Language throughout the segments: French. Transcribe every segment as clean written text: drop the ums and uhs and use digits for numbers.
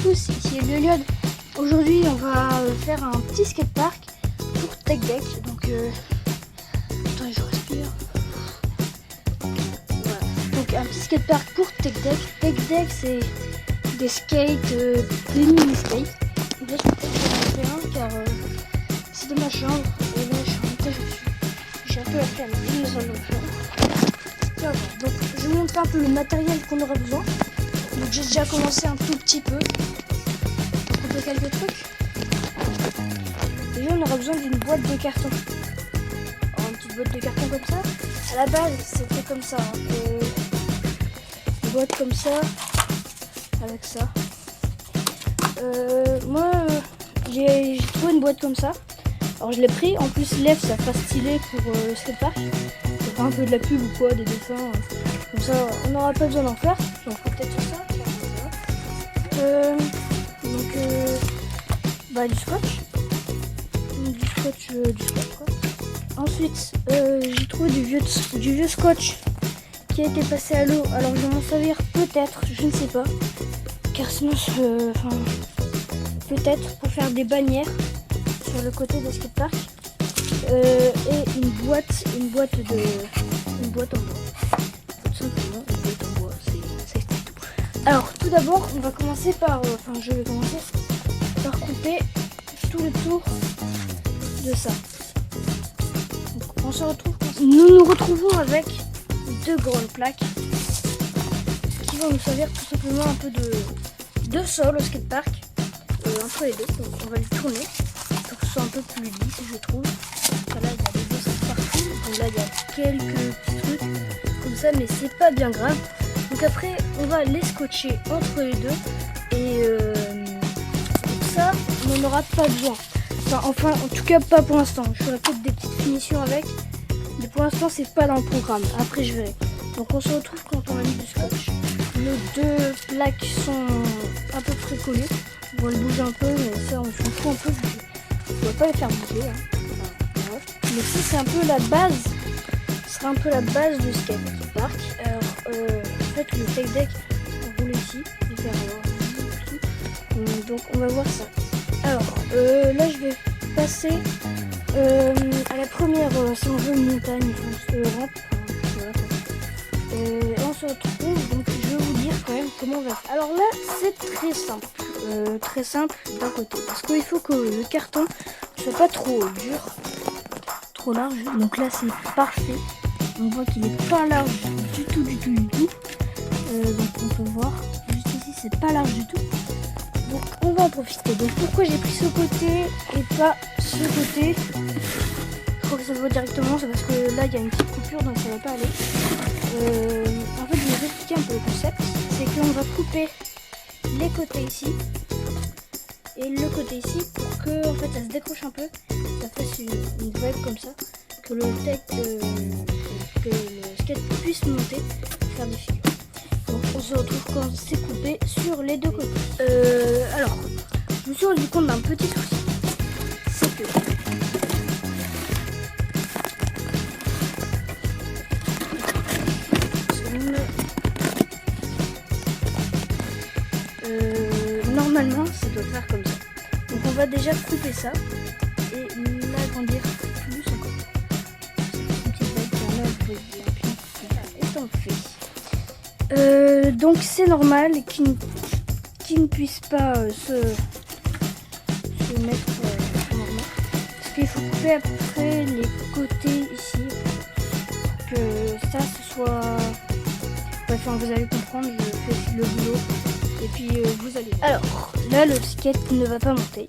tous, ici Eliod. Aujourd'hui on va faire un petit skatepark pour TechDeck. Donc attendez, je respire. Voilà. Donc un petit skatepark pour TechDeck. TechDeck c'est des skates, des mini-skates. Là je vais en faire un car c'est de ma chambre et là je suis en étage dessus. J'ai un peu la flemme et nous allons le faire. Donc je vous montre un peu le matériel qu'on aura besoin. Donc j'ai déjà commencé un tout petit peu. On peut quelques trucs. Déjà on aura besoin d'une boîte de carton. Alors, une petite boîte de carton comme ça. À la base c'était comme ça. Une boîte comme ça. Avec ça. Moi j'ai trouvé une boîte comme ça. Alors je l'ai pris. En plus l'EF ça fera stylé pour le skatepark. Ça fera un peu de la pub ou quoi, des dessins. Comme ça on n'aura pas besoin d'en faire. J'en ferai peut-être sur ça. Du scotch. Du scotch quoi. Ensuite j'ai trouvé du vieux scotch qui a été passé à l'eau. Alors je vais m'en servir peut-être, je ne sais pas. Car sinon peut-être pour faire des bannières sur le côté des skateparks. Et une boîte en bois. Tout simplement une boîte en bois, c'est tout. Alors tout d'abord on va commencer par, je vais commencer par couper tout le tour de ça. Donc, on se retrouve nous nous retrouvons avec deux grandes plaques qui vont nous servir tout simplement un peu de sol au skatepark entre les deux. Donc on va le tourner pour que ce soit un peu plus lisse, je trouve. Là il y a des osses partout, donc là il y a quelques petits trucs comme ça, mais c'est pas bien grave. Donc après on va les scotcher entre les deux et ça on n'en aura pas besoin. Enfin en tout cas pas pour l'instant. Je ferai peut-être des petites finitions avec, mais pour l'instant c'est pas dans le programme. Après je verrai. Donc on se retrouve quand on a mis du scotch. Nos deux plaques sont à peu près collées. On va le bouger un peu, mais ça on s'en fout un peu. On va pas les faire bouger. Voilà. Mais ça c'est un peu la base. Ce sera un peu la base du skatepark. Alors en fait le TechDeck on roule ici. Donc on va voir ça. Alors là je vais passer à la première, si on veut, montagne, rampe. Voilà. On se retrouve, donc je vais vous dire quand même comment on va faire. Alors là c'est très simple d'un côté, parce qu'il faut que le carton ne soit pas trop dur, trop large. Donc là c'est parfait, on voit qu'il est pas large du tout. Donc on peut voir, juste ici c'est pas large du tout. Donc on va en profiter. Donc pourquoi j'ai pris ce côté et pas ce côté? Je crois que ça se voit directement, c'est parce que là il y a une petite coupure donc ça va pas aller. En fait je vais vous expliquer un peu le concept. C'est qu'on va couper les côtés ici et le côté ici pour que en fait ça se décroche un peu, ça fasse une vague comme ça, que le skate puisse monter et faire des figures. Donc on se retrouve quand c'est coupé sur les deux côtés. Alors, je me suis rendu compte d'un petit souci. C'est que normalement ça doit faire comme ça. Donc on va déjà couper ça et l'agrandir plus encore. Une petite vague qui en a un peu étant fait. Donc c'est normal qu'il ne puisse pas se mettre normalement, parce qu'il faut couper à peu près les côtés ici pour que ça ce soit, enfin vous allez comprendre, je fais le boulot et puis vous allez. Alors là le skate ne va pas monter,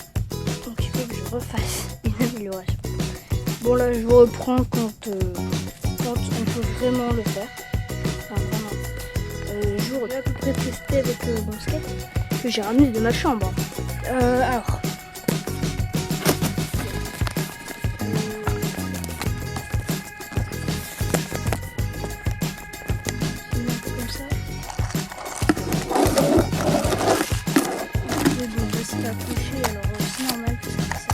donc il faut que je refasse une amélioration. Bon là je vous reprends quand on peut vraiment le faire. J'aurais à peu près testé avec mon skate que j'ai ramené de ma chambre. Alors comme ça. Je vais essayer d'accrocher, alors c'est normal que ça passe.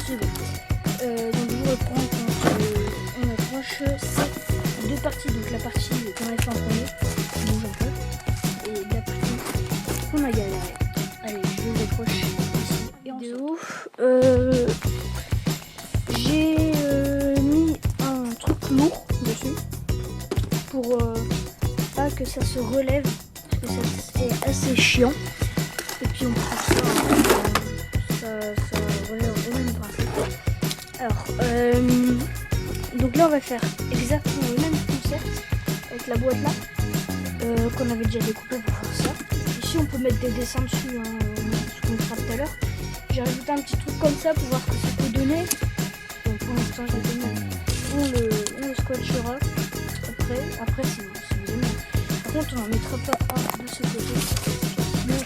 C'est bon. Donc je vous reprends quand on accroche ces deux parties. Donc la partie qu'on a fait en premier, qui bouge un peu, et la qu'on a galéré. Allez, je les accroche ici. Et de ouf. J'ai mis un truc lourd dessus pour pas que ça se relève, parce que ça c'est assez chiant. Et puis on prend ça relève au même principe. Alors, donc là on va faire exactement le même concept avec la boîte là qu'on avait déjà découpé pour faire ça. Ici on peut mettre des dessins dessus, hein, ce qu'on fera tout à l'heure. J'ai rajouté un petit truc comme ça pour voir ce que ça peut donner. Donc pour l'instant je l'ai donné. On le scotchera après si vous aimez. Par contre on n'en mettra pas un de ce côté. Donc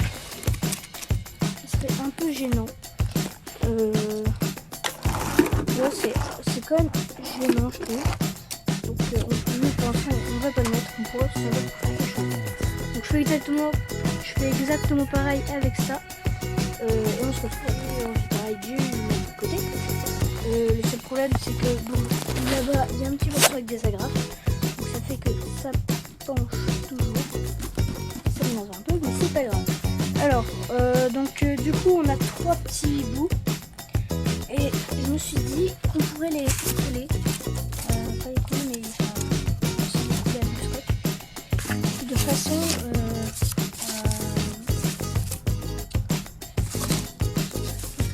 ce serait un peu gênant. Là c'est quand même gênant je trouve. Donc on va pas le mettre, on pourra se servir pour faire quelque chose. Donc je fais exactement pareil avec ça. Et on se retrouve pareil du même côté. Le seul problème c'est que bon, là-bas il y a un petit morceau avec des agrafes. Donc ça fait que ça penche toujours. Ça m'énerve un peu mais c'est pas grave. Alors donc du coup on a 3 petits bouts. Et je me suis dit qu'on pourrait les coller. Pas les coller mais aussi les coller avec du scotch. De façon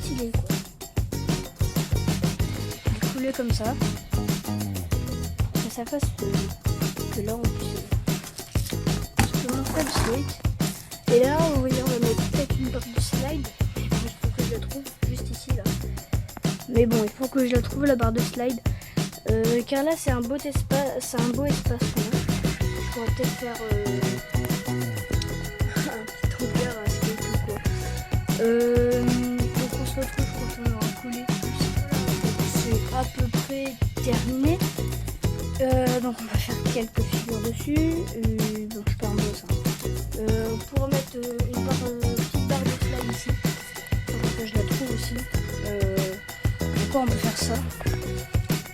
stylée quoi. Les coller comme ça. Que ça fasse que là on puisse montrer le slide. Et là vous voyez on va mettre peut-être une barre de slide. Il faut que je la trouve juste ici là. Mais bon, il faut que je la trouve la barre de slide. Car là, c'est un beau espace. qu'on a. Je pourrais peut-être faire un petit truc à skate ou quoi. Donc on se retrouve quand on aura collé tout ça. C'est à peu près terminé. Donc on va faire quelques figures dessus. Donc je pars en bosse. On pourra mettre une petite barre de slide ici. Pour que je la trouve aussi. On peut faire ça pour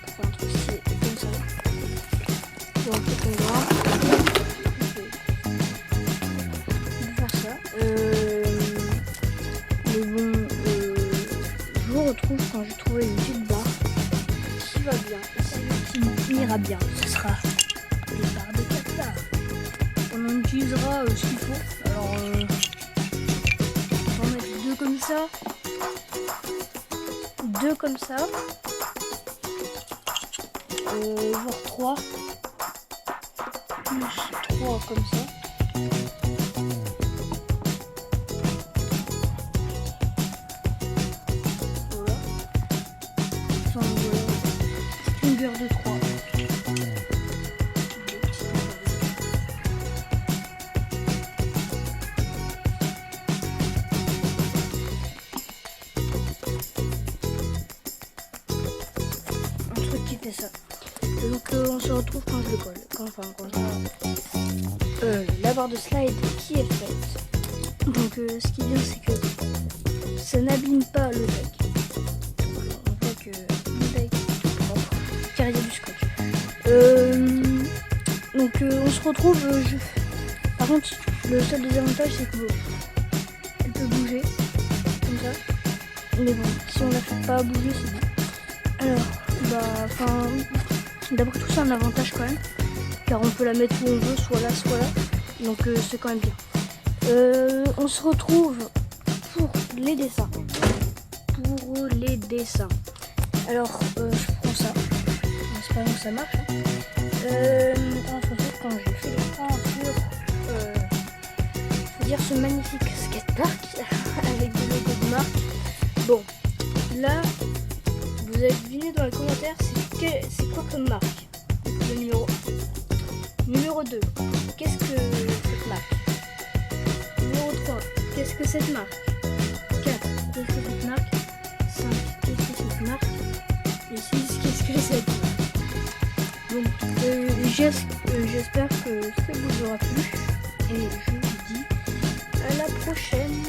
faire un truc stylé comme ça pour un peu qu'on voit on peut faire ça mais bon je vous retrouve quand j'ai trouvé une petite barre qui va bien et celle qui ira bien ce sera des barres de 4 barres. On en utilisera ce qu'il faut. Alors on va en mettre 2 comme ça, 2 comme ça, voire 3, plus 3 comme ça. Voilà. Enfin, voilà. Longueur de 3. Ça. Donc on se retrouve quand je le colle. Quand la barre de slide qui est faite. Donc ce qui est bien c'est que ça n'abîme pas le deck. On voit que le deck est tout propre car il y a du scotch. Donc on se retrouve. Par contre le seul désavantage c'est que elle peut bouger comme ça. Mais bon si on la fait pas bouger c'est bon. Alors d'après tout c'est un avantage quand même, car on peut la mettre où on veut, soit là, donc c'est quand même bien. On se retrouve pour les dessins. Alors je prends ça, j'espère que ça marche. On se retrouve quand j'ai fait l'écran sur ce magnifique skatepark avec des logos de marque. Bon, là vous avez deviné dans les commentaires c'est quoi comme marque. Le numéro 1. Numéro 2, qu'est-ce que cette marque. Numéro 3, qu'est-ce que cette marque. 4, qu'est-ce que cette marque. 5, qu'est-ce que cette marque. Et 6, qu'est-ce que cette marque. Donc j'espère que ça vous aura plu. Et je vous dis à la prochaine.